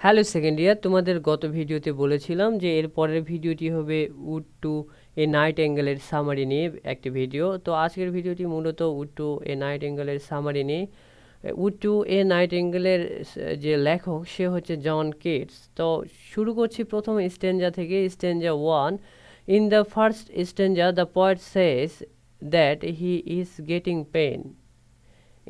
Hello second year, তোমাদের গত ভিডিওতে বলেছিলাম যে এর পরের ভিডিওটি হবে উড টু এ নাইট অ্যাঙ্গেলের সামারি নিয়ে একটি ভিডিও। তো আজকের ভিডিওটি মূলত উড টু এ নাইট অ্যাঙ্গেলের সামারি নিয়ে। উড টু এ নাইট অ্যাঙ্গেলের যে লেখক সে হচ্ছে জন কেটস। তো শুরু করছি প্রথম স্ট্যাঞ্জা থেকে। Stanza 1। In the first stanza the poet says that he is getting pain.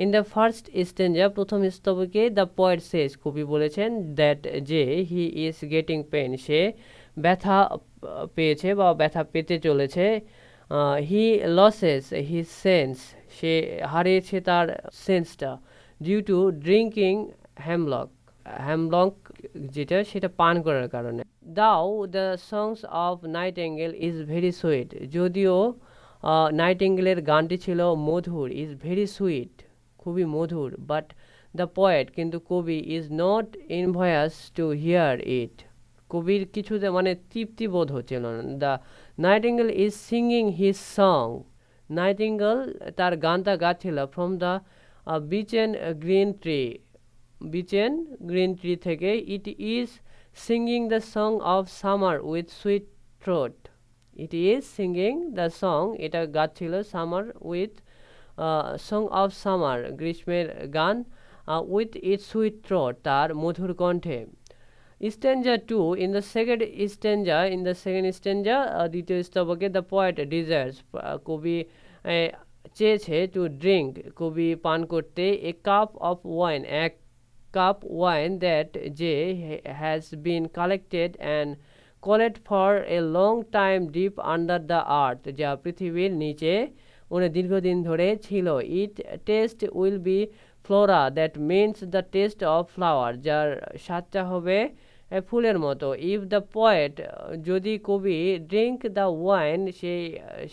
In the first stanza প্রথম স্তবকে দ্য পয়েট সেজ কবি বলেছেন দ্যাট যে হি ইজ গেটিং পেন সে ব্যথা পেয়েছে বা ব্যথা পেতে চলেছে। হি লসেস হিজ সেন্স সে হারিয়েছে তার সেন্সটা due to drinking hemlock. Hemlock যেটা সেটা পান করার কারণে। Though the songs of nightingale is very sweet. যদিও নাইটেঙ্গেলের গানটি ছিল মধুর, ইজ ভেরি সুইট খুবই মধুর, বাট দ্য পয়েট কিন্তু কবি is not envious to hear it. কবির কিছুতে মানে তৃপ্তি বোধ হচ্ছিল না। The nightingale is singing his song. Nightingale তার গানটা গাচ্ছিল from the beechen green tree. Beechen green tree থেকে। It is singing the song of summer with sweet throat. It is singing the song, এটা গাচ্ছিল summer with song of summer গ্রীষ্মের গান, with it sweet throat তার মধুর কণ্ঠে। Stanza 2। In the second স্ট্যাঞ্জা দ্বিতীয় স্তবকে the poet desires কবি চেয়েছে টু ড্রিঙ্ক কবি পান করতে এ কাপ অফ ওয়াইন এক কাপ ওয়াইন দ্যাট যে has been collected and collect for a long time deep under the earth যা পৃথিবীর নিচে দীর্ঘদিন ধরে ছিল। ইট test will be Flora that means the test of flower যার স্বাদটা হবে ফুলের মতো। ইফ দ্য পয়েট যদি কবি ড্রিঙ্ক দ্য ওয়াইন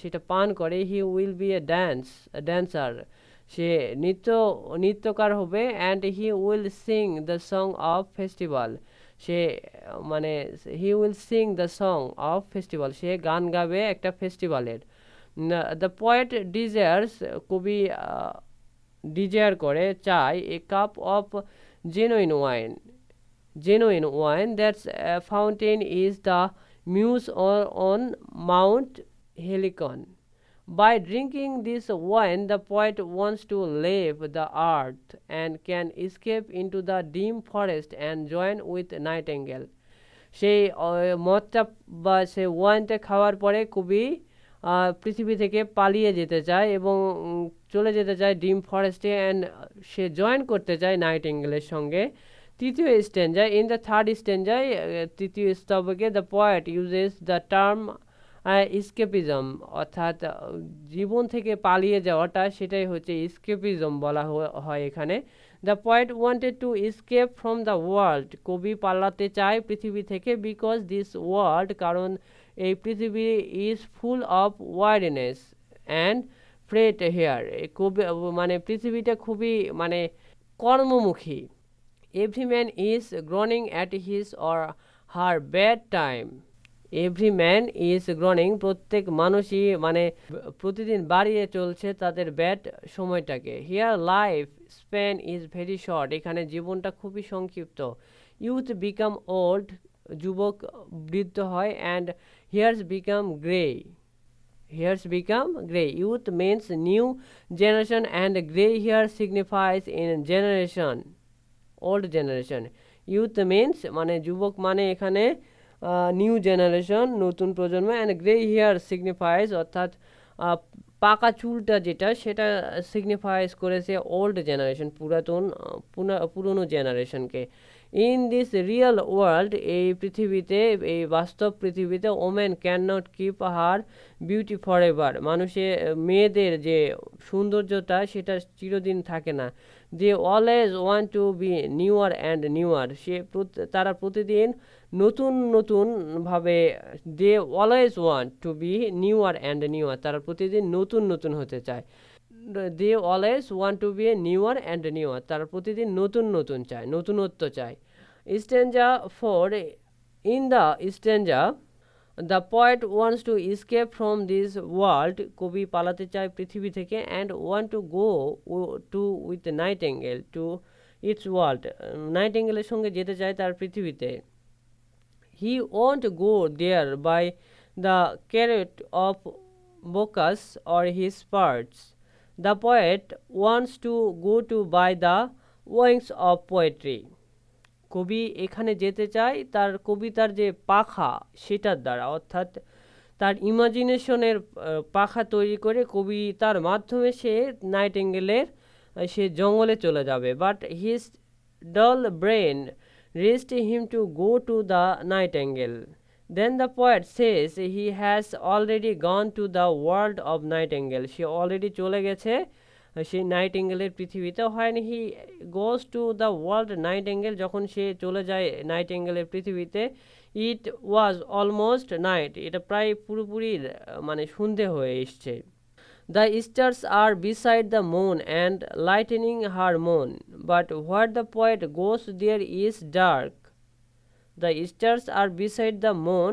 সেটা পান করে, he will be a dancer সে নৃত্যকার হবে। And he will sing the song of festival সে মানে he will sing the song of festival সে গান গাবে একটা ফেস্টিভ্যালের। দ্য পয়েট ডিজায়ার্স কবি ডিজায়ার করে চায় a cup of genuine wine that's fountain is the muse on mount Helicon. By drinking this wine, the poet wants to leave the earth and can escape into the dim forest and join with Nightingale. সেই মদটা বা সেই ওয়াইনটা খাওয়ার পরে কবি পৃথিবী থেকে পালিয়ে যেতে চায় এবং চলে যেতে চায় ডিম ফরেস্টে, অ্যান্ড সে জয়েন করতে চায় নাইটিঙ্গেলের সঙ্গে। তৃতীয় স্ট্যাঞ্জায় ইন দ্য থার্ড স্ট্যাঞ্জায় তৃতীয় স্তবকে the poet uses the term escapism, অর্থাৎ জীবন থেকে পালিয়ে যাওয়াটা সেটাই হচ্ছে ইস্কেপিজম বলা হয় এখানে। The poet wanted to escape from the world কবি পালাতে চায় পৃথিবী থেকে। বিকজ দিস ওয়ার্ল্ড কারণ এই পৃথিবী is full of weariness and fret here কবি মানে পৃথিবীটা খুবই মানে কর্মমুখী। Every man is groaning at his or her bad time. Every man is groaning প্রত্যেক মানুষই মানে প্রতিদিন বাড়িয়ে চলছে তাদের ব্যাড সময়টাকে। Here life span is very short এখানে জীবনটা খুবই সংক্ষিপ্ত। ইউথ বিকাম ওল্ড যুবক বৃদ্ধ হয়। And here's become grey youth means new generation and grey here signifies in generation old generation. Youth means মানে যুবক মানে এখানে নিউ জেনারেশন নতুন প্রজন্ম, অ্যান্ড গ্রে হেয়ার সিগনিফাইজ অর্থাৎ পাকা চুলটা যেটা সেটা সিগনিফাইজ করেছে ওল্ড জেনারেশন পুরনো জেনারেশনকে। ইন দিস রিয়েল ওয়ার্ল্ড এই পৃথিবীতে এই বাস্তব পৃথিবীতে women can not keep her beauty for ever মেয়েদের যে সৌন্দর্যটা সেটা চিরদিন থাকে না। They always want to be newer and newer তারা প্রতিদিন নতুনভাবে they always want to be newer and newer তারা প্রতিদিন নতুন হতে চায়। They always want to be newer and newer তারা প্রতিদিন নতুন চায়, নতুনত্ব চায়। Stanza 4। In the stanza the poet wants to escape from this world কবি পালাতে চায় পৃথিবী থেকে। And want to go to with nightingale to its world, নাইটিঙ্গেলের সঙ্গে যেতে চায় তার পৃথিবীতে। He won't go there by the chariot of Bacchus or his pards, the poet wants to go to by the wings of poetry. কবি এখানে যেতে চায় তার কবিতার যে পাখা সেটার দ্বারা, অর্থাৎ তার ইমাজিনেশনের পাখা তৈরি করে কবিতার মাধ্যমে সে নাইটিঙ্গেলের সে জঙ্গলে চলে যাবে। But his dull brain rest him to go to the nightingale. Then the poet says he has already gone to the world of nightingale. সে অলরেডি চলে গেছে সেই নাইটিঙ্গেলের পৃথিবীতে। হয় he goes to the world nightingale, যখন সে চলে যায় নাইটিঙ্গেলের পৃথিবীতে, ইট ওয়াজ অলমোস্ট নাইট, এটা প্রায় পুরোপুরি মানে সন্ধে হয়ে এসছে। The stars are beside the moon and lightening her moon, but where the poet goes there is dark. The stars are beside the moon,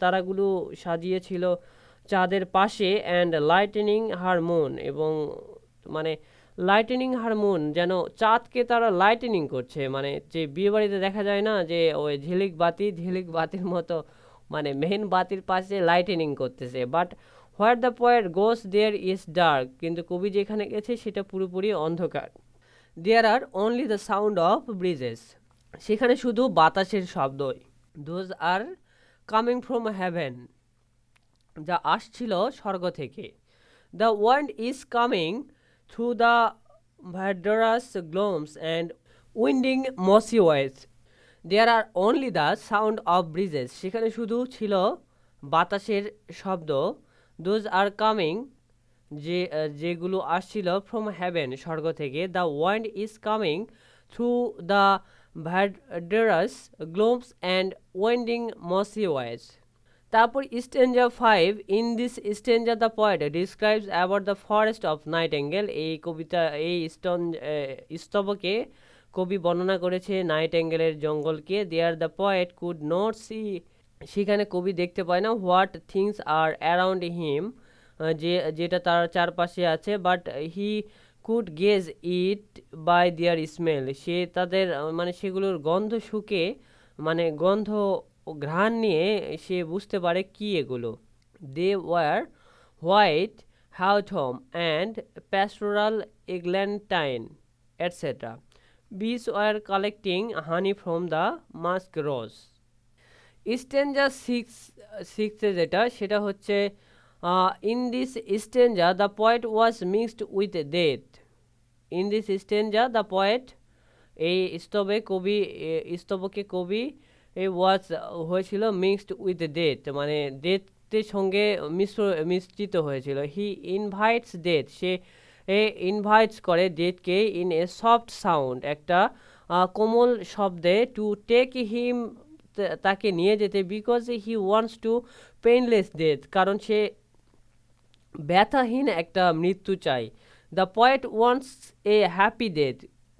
তারাগুলো সাজিয়েছিল চাঁদের পাশে, অ্যান্ড লাইটেনিং হার মুন, এবং মানে লাইটেনিং হার মুন, যেন চাঁদকে তারা lightning করছে, মানে যে বিয়ে বাড়িতে দেখা যায় না যে ওই ঝিলিক বাতির মতো, মানে মেইন বাতির পাশে লাইটেনিং করতেছে। But where the poet goes there is dark, কিন্তু কবি যেখানে গেছে সেটা পুরোপুরি অন্ধকার। There are only the sound of breezes, সেখানে শুধু বাতাসের শব্দই। Those are coming from heaven, যা আসছিল স্বর্গ থেকে। The wind is coming through the verdurous glooms and winding mossy ways. There are only the sound of breezes, সেখানে শুধু ছিল বাতাসের শব্দ। দোজ আর কামিং, যেগুলো আসছিল ফ্রম হ্যাভেন, স্বর্গ থেকে। The wind is coming through the verdurous glooms and winding mossy ways. তারপর stanza 5, in this stanza the poet describes about the forest of nightingale. এই কবিতা, এই স্তবকে কবি বর্ণনা করেছে নাইটিঙ্গেলের জঙ্গলকে। There the poet could not see, সেখানে কবি দেখতে পায় না, what things are around him, যেটা তার চারপাশে আছে। But he could guess it by their smell, সে তাদের মানে সেগুলোর গন্ধ শুকে, মানে গন্ধ ঘ্রাণ নিয়ে সে বুঝতে পারে কি এগুলো। They were white hawthorn and pastoral eglantine etcetera. Bees were collecting honey from the musk rose. Stanza 6 যেটা, সেটা হচ্ছে in this stanza the poet was mixed with death. In this stanza the poet, এই স্তবকে কবি ওয়াজ হয়েছিল mixed with death, মানে ডেথের সঙ্গে মিশ্রিত হয়েছিল। হি ইনভাইটস ডেথ, সে ইনভাইটস করে ডেথকে ইন এ সফট সাউন্ড, একটা কোমল শব্দে, টু টেক হিম, তাকে নিয়ে যেতে, because he wants to painless death, কারণ সে ব্যথাহীন একটা মৃত্যু চায়। The poet wants a happy death,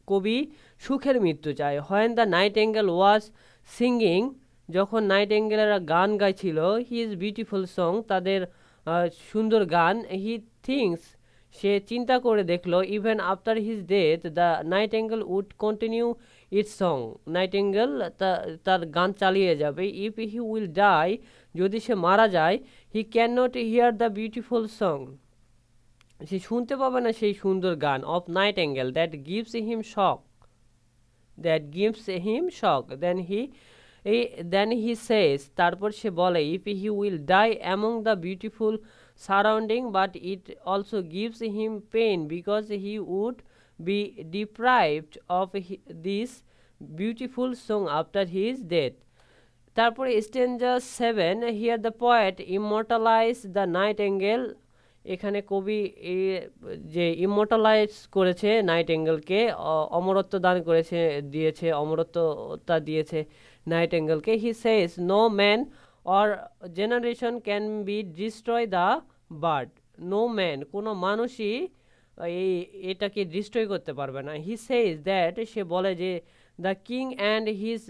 কবি সুখের মৃত্যু চায়। When the nightingale was singing, যখন নাইটিঙ্গেলেরা গান গাইছিল, হিজ বিউটিফুল সং, তাদের সুন্দর গান। হি থিংস, সে চিন্তা করে দেখলো, even after his death the nightingale would continue its song, nightingale তার গান চালিয়ে যাবে। ইফ হি উইল ডাই, যদি সে মারা যায়, he can not hear the beautiful song, সে শুনতে পাবে না সেই সুন্দর গান। Of nightingale that gives him shock, then he says, তারপর সে বলে, if he will die among the beautiful surrounding, but it also gives him pain, because he would be deprived of this beautiful song after his death. তারপরে stanza 7, here the poet immortalise the nightingale, এখানে কবি যে immortalise করেছে নাইটিঙ্গেলকে, অমরত্ব দান করেছে, দিয়েছে, অমরত্বতা দিয়েছে নাইটিঙ্গেলকে। He says, no man or generation can be destroy the bird. No man, কোনো মানুষই এটাকে ডিস্ট্রয় করতে পারবে না। হি সেজ দ্যাট, সে বলে যে, the king and his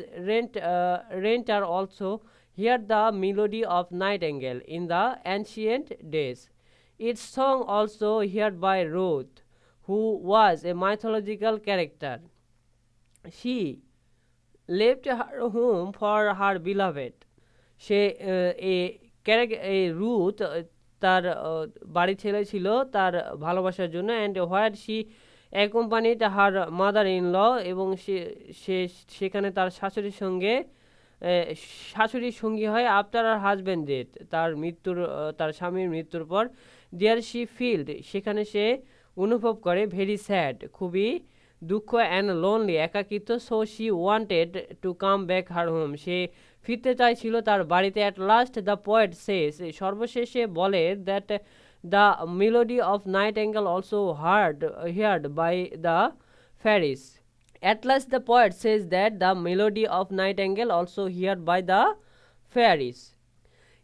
rent are also here the melody of nightingale in the ancient days. Its song also heard by Ruth, who was a mythological character. she left her home for her beloved. সে এই Ruth তার বাড়ি ছেড়েছিল তার ভালোবাসার জন্য, and where she accompanied her mother in law, এবং সে সেখানে তার শাশুড়ির সঙ্গী হয় আফটার আর হাজব্যান্ড ডেথ, তার স্বামীর মৃত্যুর পর। দেয়ার শি ফিল্ড, সেখানে সে অনুভব করে ভেরি স্যাড, খুবই দুঃখ, অ্যান্ড লোনলি, একাকিত্ব। So she wanted to come back her home, সে ফিরতে চাইছিল তার বাড়িতে। At last the poet says, সর্বশেষে বলে, that the melody of nightingale also heard by the fairies. At last the poet says that the melody of Nightingale also heard by the fairies.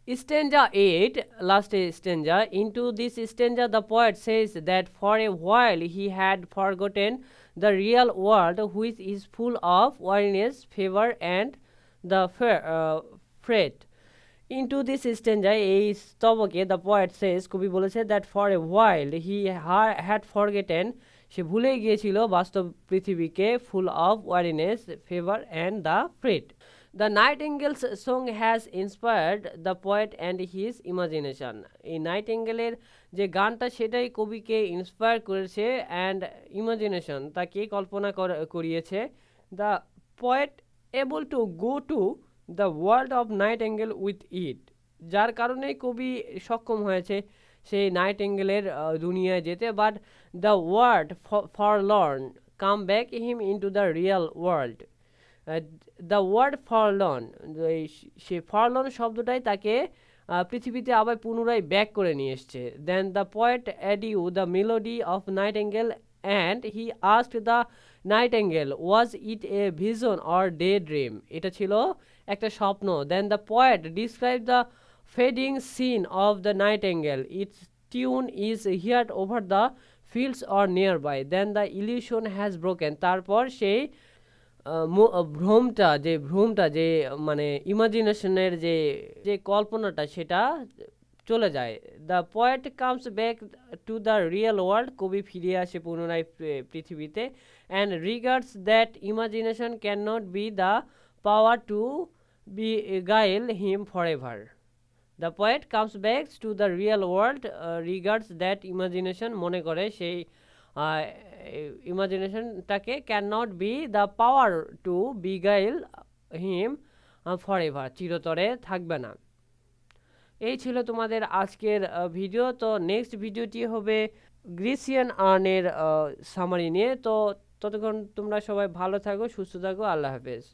Stanza 8, last stanza. Into this stanza the poet says that for a while he had forgotten the real world, which is full of weariness, fever, and the fret. Into this stanza, এই স্তবকে the poet says, কবি বলেছে, that for a while he had forgotten, সে ভুলে গিয়েছিল বাস্তব পৃথিবীকে, full of weariness, fever, and the fret. The nightingale's song has inspired the poet and his imagination, এই নাইটিঙ্গেলের যে গানটা সেটাই কবিকে ইন্সপায়ার করেছে, অ্যান্ড ইমাজিনেশন, তাকে কল্পনা করিয়েছে। The poet able to go to the world of nightingale with it, যার কারণে কবি সক্ষম হয়েছে সেই নাইটিঙ্গেলের দুনিয়ায় যেতে। But the word forlorn come back him into the real world, the word forlorn, সে ফরলর্ন শব্দটাই তাকে পৃথিবীতে আবার পুনরায় ব্যাক করে নিয়ে এসছে। Then the poet adieu the melody of nightingale and he asked the nightingale was it a vision or day dream, এটা ছিল একটা স্বপ্ন। Then the poet describe the fading scene of the nightingale, its tune is heard over the fields or nearby, then the illusion has broken, তারপর সেই ভ্রমটা যে মানে ইমাজিনেশনের যে যে কল্পনাটা সেটা চলে যায়। The poet comes back to the real world, কবি ফিরে আসে পুনরায় পৃথিবীতে। And regards that imagination can not be the power to beguile him forever. The poet comes back to the real world, regards that imagination, মনে করে সেই ইমাজিনেশনটাকে can not be the power to beguile him forever, চিরতরে থাকবে না। এই ছিল তোমাদের আজকের ভিডিও। তো নেক্সট ভিডিওটি হবে গ্রিসিয়ান আর্নের সামারি নিয়ে। তো ততক্ষণ তোমরা সবাই ভালো থাকো, সুস্থ থাকো, আল্লাহ হাফেজ।